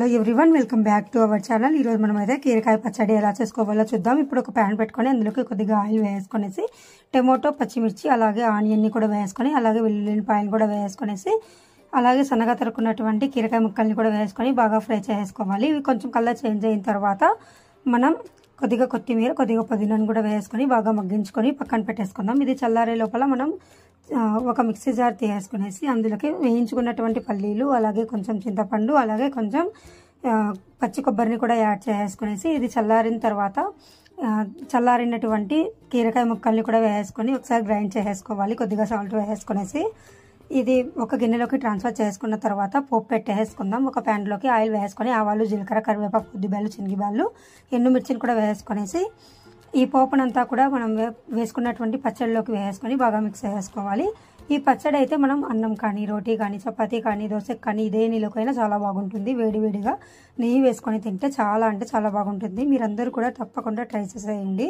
Hello everyone, welcome back to our channel. ఈ రోజు మనం అయితే కీరకాయ పచ్చడి ఎలా చేసుకోవాలో చూద్దాం. ఇప్పుడు ఒక ప్యాన్ పెట్టుకొని అందులోకి కొద్దిగా ఆయిల్ వేసుకొనేసి టమాటో, పచ్చిమిర్చి, అలాగే ఆనియన్ ని కూడా వేసుకొని, అలాగే వెల్లుల్లిపాయలు కూడా వేసుకొనేసి, అలాగే సన్నగా తరుక్కున్నటువంటి కీరకాయ ముక్కల్ని కూడా వేసుకొని బాగా ఫ్రై చేసుకోవాలి. ఇవి కొంచెం కలర్ చేంజ్ అయిన తర్వాత మనం కొద్దిగా కొత్తిమీర, కొద్దిగా పుదీనాను కూడా వేసుకొని బాగా మగ్గించుకొని పక్కన పెట్టేసుకుందాం. ఇది చల్లారే లోపల మనం ఒక మిక్సీ జార్ తీసుకునేసి అందులోకి వేయించుకున్నటువంటి పల్లీలు, అలాగే కొంచెం చింతపండు, అలాగే కొంచెం పచ్చి కొబ్బరిని కూడా యాడ్ చేసుకునేసి ఇది చల్లారిన తర్వాత చల్లారినటువంటి కీరకాయ ముక్కల్ని కూడా వేసుకొని ఒకసారి గ్రైండ్ చేసుకోవాలి. కొద్దిగా సాల్ట్ వేసుకునేసి ఇది ఒక గిన్నెలోకి ట్రాన్స్ఫర్ చేసుకున్న తర్వాత పోపు పెట్టేసుకుందాం. ఒక ప్యాన్లోకి ఆయిల్ వేసుకొని ఆవాలు, జీలకర్ర, కరివేపాకు, ఉద్దిబేళ్ళు, శనగబాళ్ళు, ఎండుమిర్చిని కూడా వేసుకునేసి ఈ పోపునంతా కూడా మనం వేసుకున్నటువంటి పచ్చడిలోకి వేసుకొని బాగా మిక్స్ చేసుకోవాలి. ఈ పచ్చడి అయితే మనం అన్నం కానీ, రోటీ కానీ, చపాతీ కానీ, దోశకి కానీ ఇదే నీళ్ళకైనా చాలా బాగుంటుంది. వేడివేడిగా నెయ్యి వేసుకొని తింటే చాలా అంటే చాలా బాగుంటుంది. మీరందరూ కూడా తప్పకుండా ట్రై చేసేయండి.